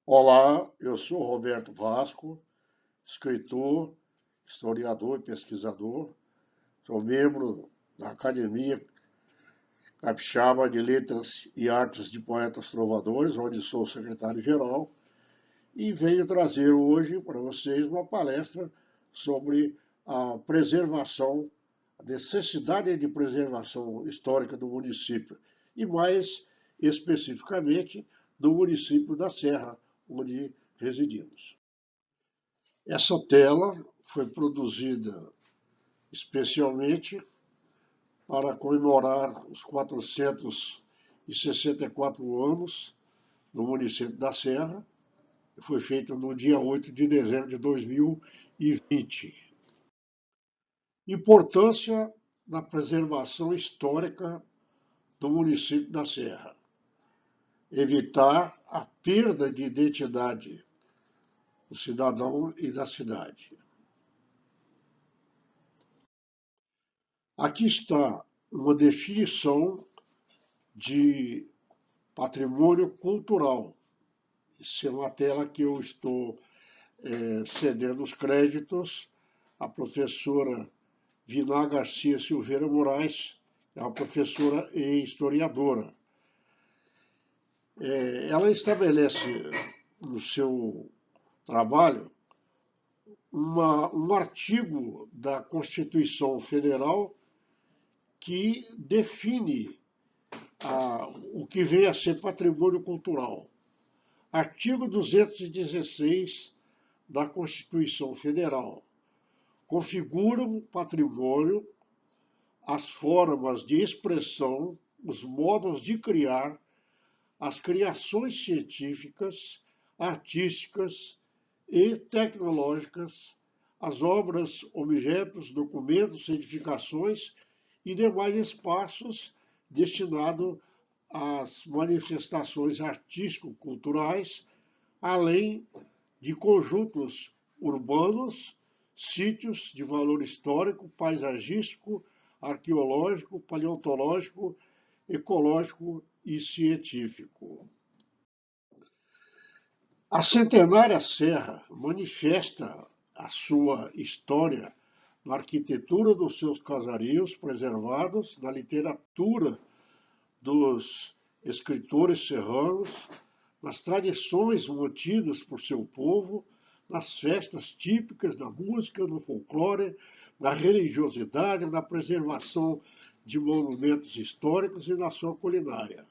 Olá, eu sou Roberto Vasco, escritor, historiador e pesquisador. Sou membro da Academia Capixaba de Letras e Artes de Poetas Trovadores, onde sou secretário-geral, e venho trazer hoje para vocês uma palestra sobre a preservação, a necessidade de preservação histórica do município, e mais especificamente do município da Serra, onde residimos. Essa tela foi produzida especialmente para comemorar os 464 anos do município da Serra. Foi feita no dia 8 de dezembro de 2020. Importância da preservação histórica do município da Serra. Evitar a perda de identidade do cidadão e da cidade. Aqui está uma definição de patrimônio cultural. Isso é uma tela que eu estou cedendo os créditos à professora Viná Garcia Silveira Moraes, que é uma professora e historiadora. Ela estabelece no seu trabalho um artigo da Constituição Federal que define o que vem a ser patrimônio cultural. Artigo 216 da Constituição Federal. Configuram patrimônio as formas de expressão, os modos de criar, as criações científicas, artísticas e tecnológicas, as obras, objetos, documentos, edificações e demais espaços destinados às manifestações artístico-culturais, além de conjuntos urbanos, sítios de valor histórico, paisagístico, arqueológico, paleontológico, ecológico e científico. A centenária Serra manifesta a sua história na arquitetura dos seus casarios preservados, na literatura dos escritores serranos, nas tradições mantidas por seu povo, nas festas típicas, na música, no folclore, na religiosidade, na preservação de monumentos históricos e na sua culinária.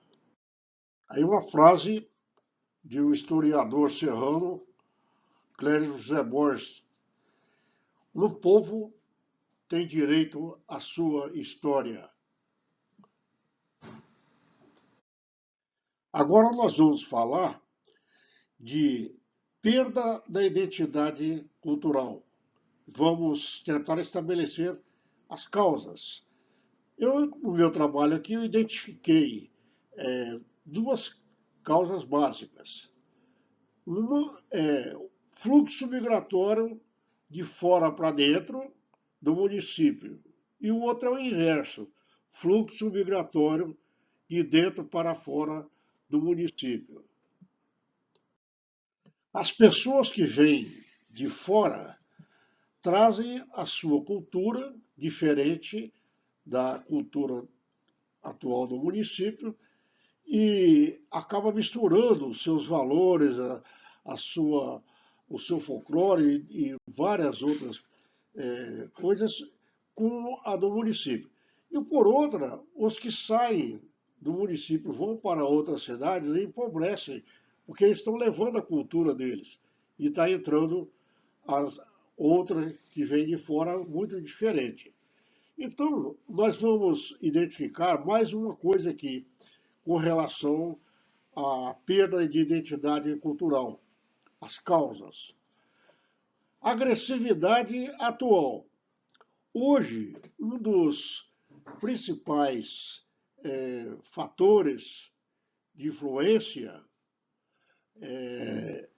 Aí uma frase de um historiador serrano, Clério José Borges: um povo tem direito à sua história. Agora nós vamos falar de perda da identidade cultural. Vamos tentar estabelecer as causas. No meu trabalho aqui, eu identifiquei duas causas básicas. Uma é o fluxo migratório de fora para dentro do município. E o outro é o inverso, fluxo migratório de dentro para fora do município. As pessoas que vêm de fora trazem a sua cultura diferente da cultura atual do município e acaba misturando os seus valores, o seu folclore e várias outras coisas com a do município. E por outra, os que saem do município vão para outras cidades e empobrecem, porque eles estão levando a cultura deles e está entrando as outras que vêm de fora muito diferente. Então, nós vamos identificar mais uma coisa aqui com relação à perda de identidade cultural, as causas. Agressividade atual. Hoje, um dos principais fatores de influência é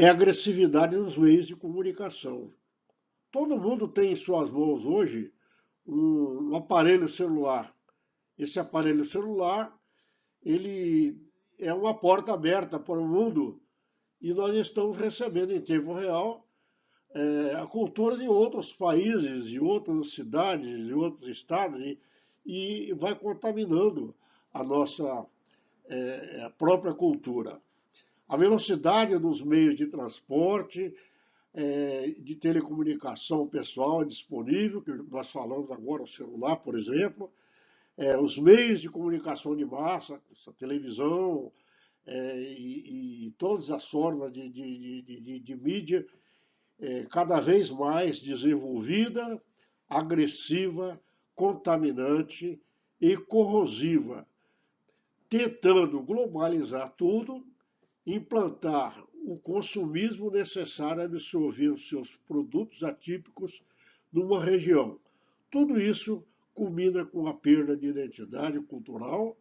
a agressividade nos meios de comunicação. Todo mundo tem em suas mãos hoje um aparelho celular. Esse aparelho celular, ele é uma porta aberta para o mundo e nós estamos recebendo em tempo real a cultura de outros países, de outras cidades, de outros estados, e vai contaminando a nossa a própria cultura. A velocidade dos meios de transporte, de telecomunicação pessoal disponível, que nós falamos agora, o celular, por exemplo, os meios de comunicação de massa, a televisão e todas as formas de mídia, cada vez mais desenvolvida, agressiva, contaminante e corrosiva, tentando globalizar tudo, implantar o consumismo necessário a absorver os seus produtos atípicos numa região. Tudo isso culmina com a perda de identidade cultural,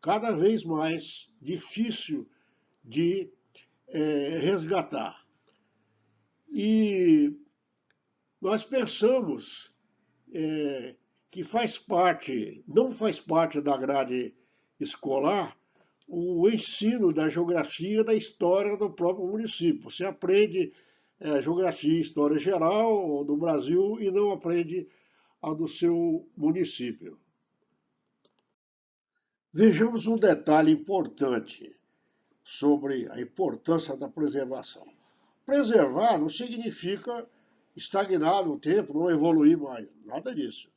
cada vez mais difícil de resgatar. E nós pensamos que não faz parte da grade escolar o ensino da geografia, da história do próprio município. Você aprende geografia e história geral do Brasil e não aprende a do seu município. Vejamos um detalhe importante sobre a importância da preservação. Preservar não significa estagnar no tempo, não evoluir mais, nada disso.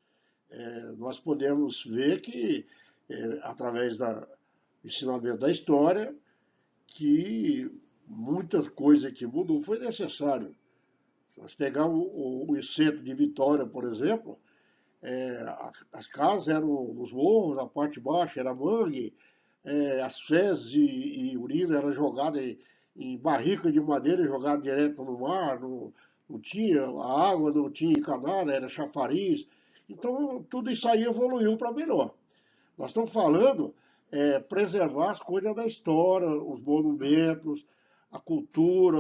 Nós podemos ver que, através do ensinamento da história, que muita coisa que mudou foi necessário. Se nós pegarmos o centro de Vitória, por exemplo, as casas eram nos morros, a parte baixa era mangue, as fezes e urina eram jogadas em barrica de madeira e jogadas direto no mar, não tinha, a água não tinha encanada, era chafariz. Então, tudo isso aí evoluiu para melhor. Nós estamos falando preservar as coisas da história, os monumentos, a cultura,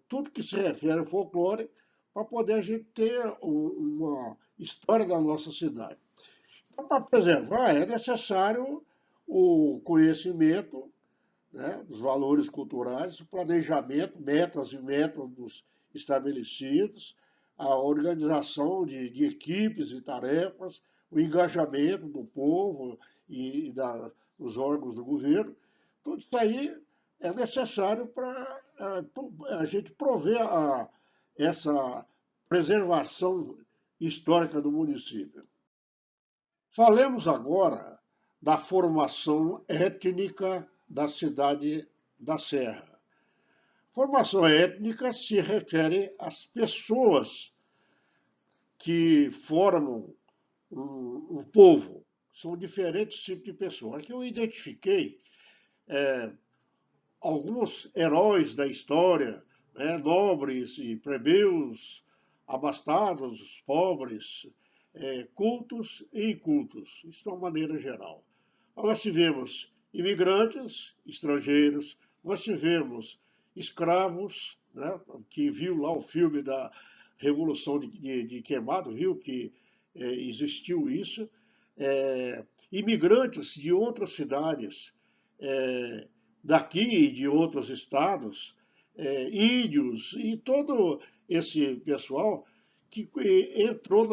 tudo que se refere ao folclore, para poder a gente ter uma história da nossa cidade. Então, para preservar, é necessário o conhecimento, né, dos valores culturais, o planejamento, metas e métodos estabelecidos, a organização de equipes e tarefas, o engajamento do povo e dos órgãos do governo. Tudo isso aí é necessário para a gente prover essa preservação histórica do município. Falemos agora da formação étnica da cidade da Serra. Formação étnica se refere às pessoas que formam um povo. São diferentes tipos de pessoas. Aqui eu identifiquei alguns heróis da história, né, nobres e plebeus, abastados, pobres, cultos e incultos. Isso de uma maneira geral. Nós tivemos imigrantes, estrangeiros, nós tivemos escravos, né, que viu lá o filme da Revolução de Queimado, viu que existiu isso, imigrantes de outras cidades, daqui e de outros estados, índios e todo esse pessoal que entrou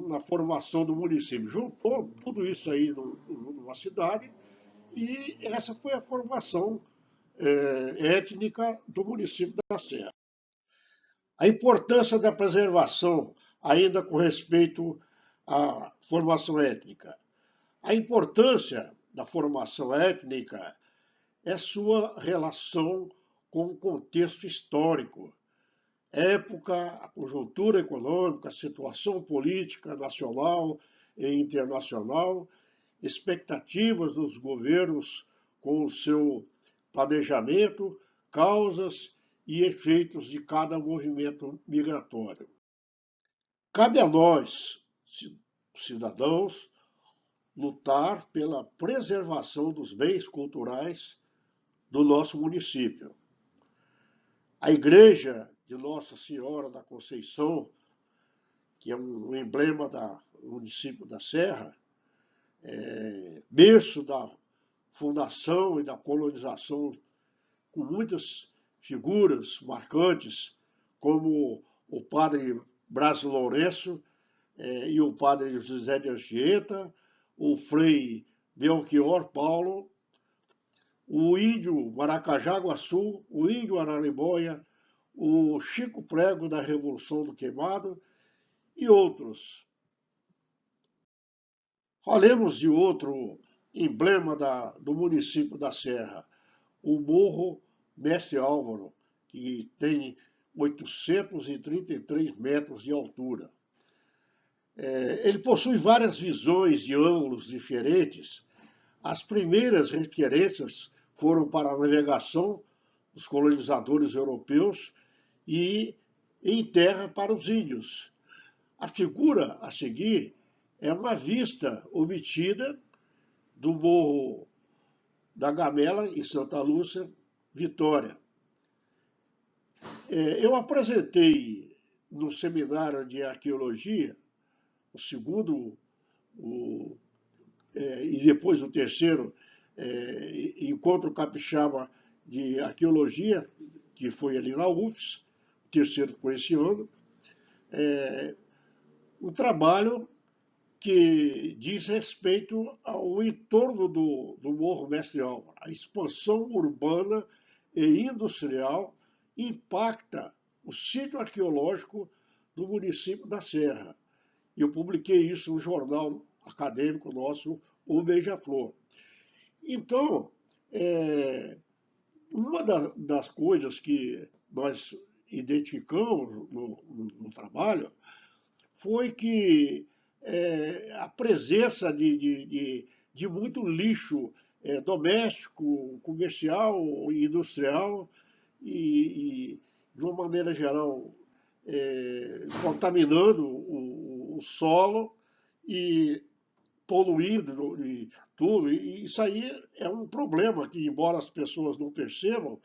na formação do município, juntou tudo isso aí numa cidade e essa foi a formação étnica do município da Serra. A importância da preservação, ainda com respeito à formação étnica. A importância da formação étnica é sua relação com o contexto histórico, época, a conjuntura econômica, a situação política nacional e internacional, expectativas dos governos com o seu planejamento, causas e efeitos de cada movimento migratório. Cabe a nós, cidadãos, lutar pela preservação dos bens culturais do nosso município. A Igreja de Nossa Senhora da Conceição, que é um emblema do município da Serra, berço da fundação e da colonização, com muitas figuras marcantes, como o padre Brás Lourenço e o padre José de Anchieta, o frei Belchior Paulo, o índio Maracajá Guaçu, o índio Araribóia, o Chico Prego da Revolução do Queimado e outros. Falemos de outro emblema do município da Serra, o Morro Mestre Álvaro, que tem 833 metros de altura. Ele possui várias visões de ângulos diferentes. As primeiras referências foram para a navegação dos colonizadores europeus e em terra para os índios. A figura a seguir é uma vista obtida do Morro da Gamela, em Santa Lúcia, Vitória. Eu apresentei no seminário de arqueologia, o segundo e depois o terceiro encontro capixaba de arqueologia, que foi ali na UFS, o terceiro foi esse ano, um trabalho que diz respeito ao entorno do Morro Mestre Álvaro. A expansão urbana e industrial impacta o sítio arqueológico do município da Serra. Eu publiquei isso no jornal acadêmico nosso, o Beija-Flor. Então, uma das coisas que nós identificamos no trabalho foi que a presença de muito lixo doméstico, comercial e industrial e de uma maneira geral, contaminando o solo e poluindo e tudo. E isso aí é um problema que, embora as pessoas não percebam,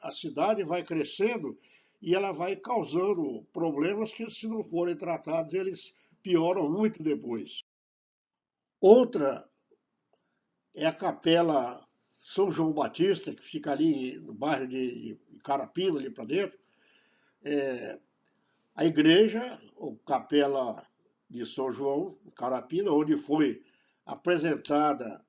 a cidade vai crescendo e ela vai causando problemas que, se não forem tratados, eles pioram muito depois. Outra é a Capela São João Batista, que fica ali no bairro de Carapina, ali para dentro. A igreja, ou Capela de São João, Carapina, onde foi apresentada,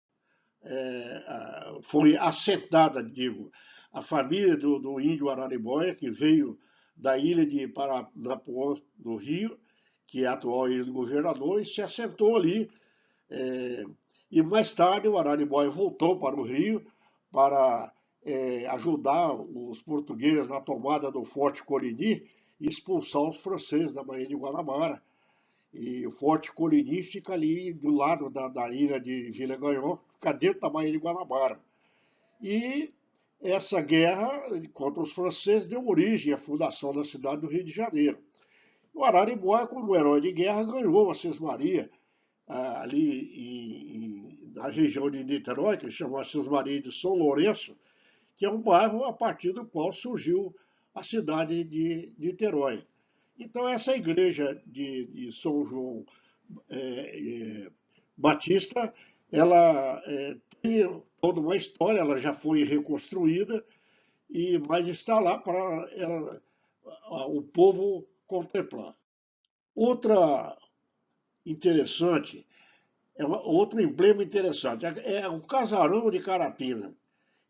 foi assentada, digo, a família do índio Araribóia, que veio da ilha de Paranapuã, do Rio, que é a atual ilha do Governador, e se assentou ali. E mais tarde o Araribóia voltou para o Rio para ajudar os portugueses na tomada do Forte Coligny e expulsar os franceses da Baía de Guanabara. E o Forte Coligny fica ali do lado da ilha de Vila Gaion, fica dentro da Baía de Guanabara. E essa guerra contra os franceses deu origem à fundação da cidade do Rio de Janeiro. O Araribóia, como herói de guerra, ganhou a Cismaria ali na região de Niterói, que chama Cismaria de São Lourenço, que é um bairro a partir do qual surgiu a cidade de Niterói. Então, essa igreja de São João Batista, ela tem toda uma história, ela já foi reconstruída, mas está lá para o povo contemplar. Outra interessante, outro emblema interessante, é o Casarão de Carapina.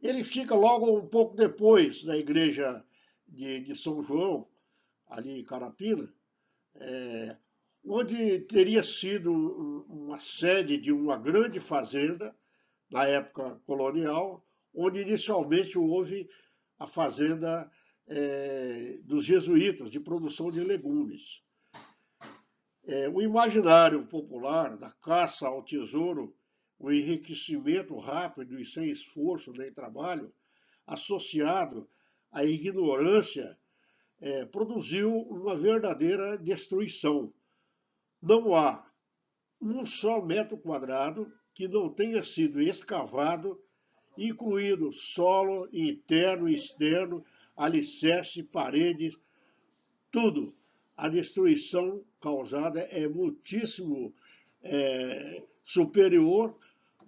Ele fica logo um pouco depois da igreja de São João, ali em Carapina, onde teria sido uma sede de uma grande fazenda, na época colonial, onde inicialmente houve a fazenda dos jesuítas, de produção de legumes. O imaginário popular da caça ao tesouro, o enriquecimento rápido e sem esforço nem trabalho, associado à ignorância, produziu uma verdadeira destruição. Não há um só metro quadrado que não tenha sido escavado, incluindo solo interno e externo, alicerce, paredes, tudo. A destruição causada é muitíssimo superior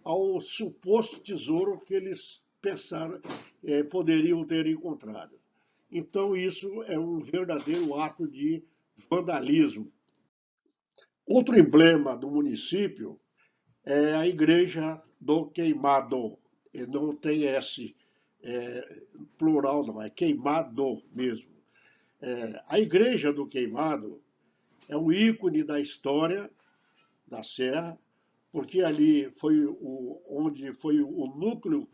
ao suposto tesouro que eles pensaram, poderiam ter encontrado. Então, isso é um verdadeiro ato de vandalismo. Outro emblema do município é a Igreja do Queimado. E não tem S plural, não, é Queimado mesmo. A Igreja do Queimado é um ícone da história da Serra, porque ali foi onde foi o núcleo,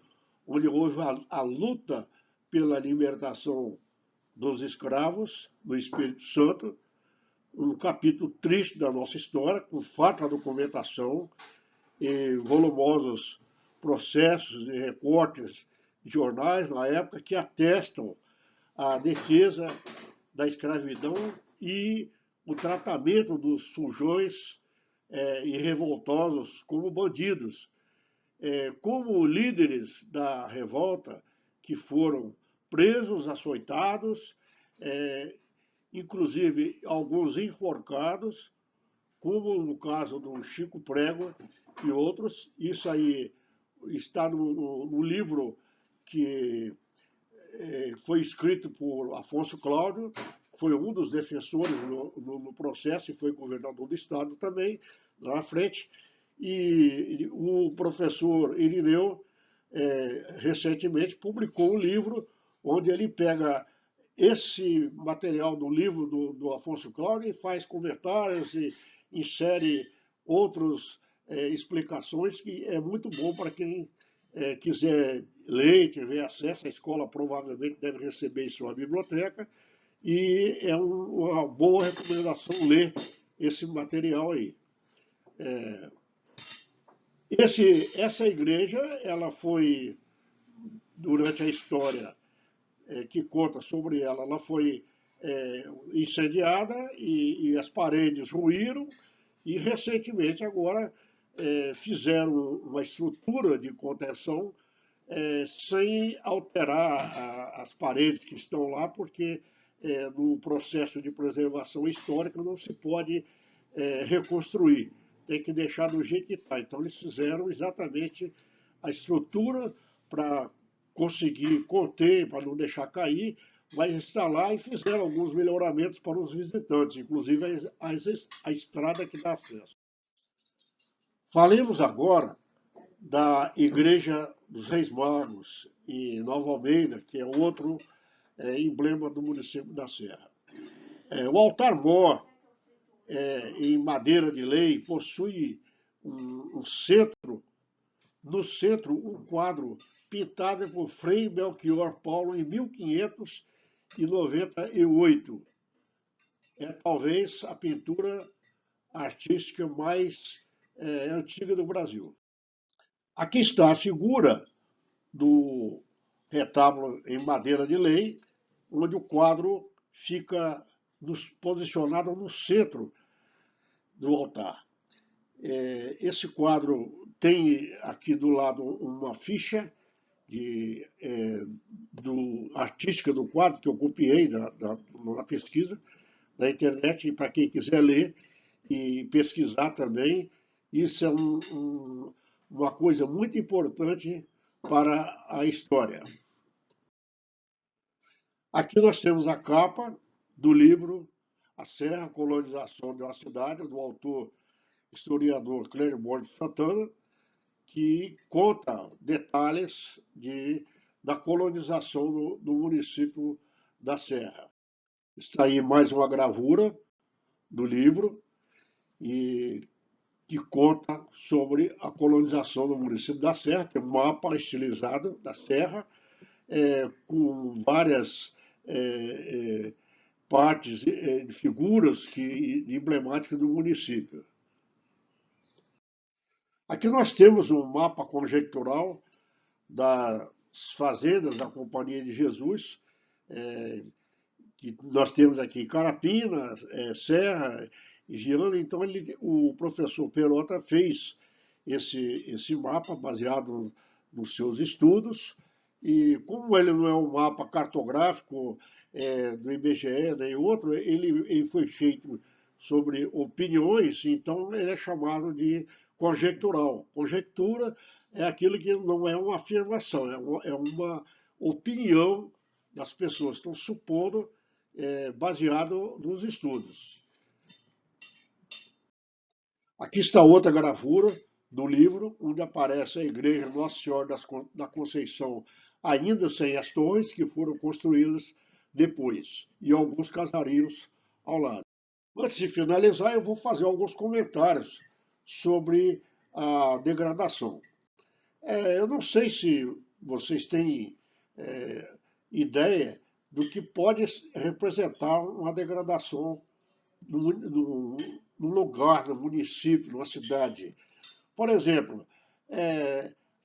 onde houve a luta pela libertação dos escravos no Espírito Santo, um capítulo triste da nossa história, com farta documentação e volumosos processos e recortes de jornais na época que atestam a defesa da escravidão e o tratamento dos sujões e revoltosos como bandidos, como líderes da revolta que foram presos, açoitados, inclusive alguns enforcados, como no caso do Chico Prego e outros. Isso aí está no livro que foi escrito por Afonso Cláudio, foi um dos defensores no processo e foi governador do estado também, lá na frente. E o professor Irineu, recentemente, publicou um livro onde ele pega esse material do livro do Afonso Cláudio e faz comentários e insere outras explicações, que é muito bom para quem quiser ler e tiver acesso. A escola provavelmente deve receber em sua biblioteca, e é uma boa recomendação ler esse material aí. Essa igreja, ela foi, durante a história que conta sobre ela, ela foi incendiada e as paredes ruíram, e recentemente agora fizeram uma estrutura de contenção sem alterar as paredes que estão lá, porque no processo de preservação histórica não se pode reconstruir, tem que deixar do jeito que está. Então eles fizeram exatamente a estrutura para conseguir conter, para não deixar cair, mas está lá, e fizeram alguns melhoramentos para os visitantes, inclusive a estrada que dá acesso. Falemos agora da Igreja dos Reis Magos, em Nova Almeida, que é outro emblema do município da Serra. O altar-mor, em madeira de lei, possui um centro, no centro, um quadro pintado por Frei Belchior Paulo em 1598. É talvez a pintura artística mais antiga do Brasil. Aqui está a figura do retábulo em madeira de lei, onde o quadro fica posicionado no centro do altar. Esse quadro tem aqui do lado uma ficha artística do quadro, que eu copiei na pesquisa da internet, para quem quiser ler e pesquisar também. Isso é uma coisa muito importante para a história. Aqui nós temos a capa do livro A Serra, Colonização de uma Cidade, do autor historiador Clerimon Santana, que conta detalhes da colonização do município da Serra. Está aí mais uma gravura do livro, e que conta sobre a colonização do município da Serra. Tem um mapa estilizado da Serra, com várias partes, figuras emblemáticas do município. Aqui nós temos um mapa conjectural das fazendas da Companhia de Jesus, que nós temos aqui Carapina, Serra e Girando. Então o professor Perota fez esse mapa baseado nos seus estudos, e como ele não é um mapa cartográfico do IBGE nem outro, ele foi feito sobre opiniões, então ele é chamado de conjectural. Conjectura é aquilo que não é uma afirmação, é uma opinião das pessoas, estão supondo, baseado nos estudos. Aqui está outra gravura do livro, onde aparece a igreja Nossa Senhora da Conceição, ainda sem as torres, que foram construídas depois, e alguns casarinhos ao lado. Antes de finalizar, eu vou fazer alguns comentários sobre a degradação. Eu não sei se vocês têm ideia do que pode representar uma degradação no lugar, no município, numa cidade. Por exemplo,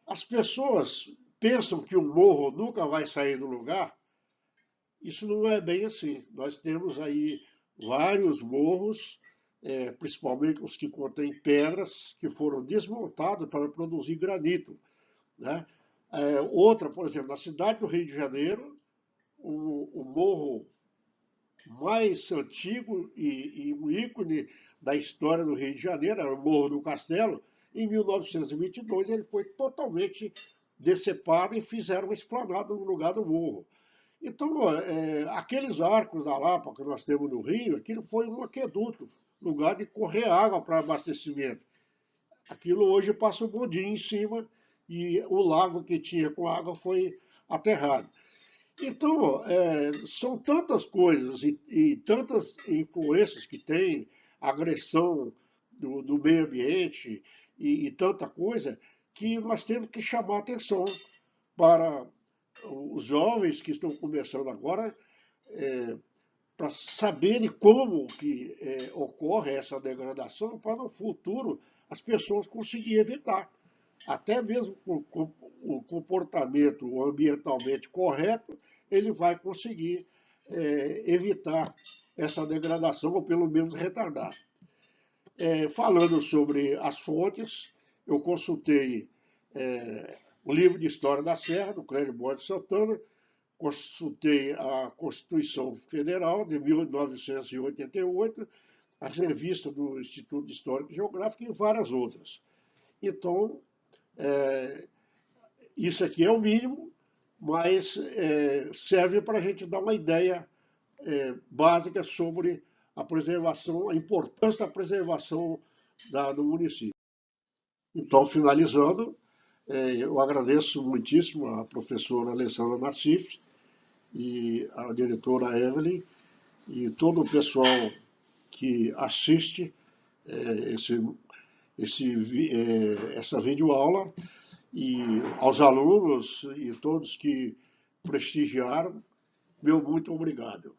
as pessoas pensam que o morro nunca vai sair do lugar. Isso não é bem assim. Nós temos aí vários morros, principalmente os que contêm pedras, que foram desmontados para produzir granito, né? Outra, por exemplo, na cidade do Rio de Janeiro, o morro mais antigo e um ícone da história do Rio de Janeiro, era o Morro do Castelo. Em 1922 ele foi totalmente decepado e fizeram uma esplanada no lugar do morro. Então, aqueles arcos da Lapa que nós temos no Rio, aquilo foi um aqueduto, lugar de correr água para abastecimento. Aquilo hoje passa um bondinho em cima e o lago que tinha com água foi aterrado. Então, são tantas coisas e tantas influências que tem, agressão do meio ambiente e tanta coisa, que nós temos que chamar atenção para os jovens que estão começando agora, para saberem como que ocorre essa degradação, para no futuro as pessoas conseguirem evitar. Até mesmo com o comportamento ambientalmente correto, ele vai conseguir evitar essa degradação, ou pelo menos retardar. Falando sobre as fontes, eu consultei o livro de História da Serra, do Clédio Borges Santana, consultei a Constituição Federal de 1988, as revistas do Instituto Histórico e Geográfico e várias outras. Então, isso aqui é o mínimo, mas serve para a gente dar uma ideia básica sobre a preservação, a importância da preservação do município. Então, finalizando, eu agradeço muitíssimo a professora Alessandra Nassif e a diretora Evelyn e todo o pessoal que assiste essa videoaula e aos alunos e todos que prestigiaram, meu muito obrigado.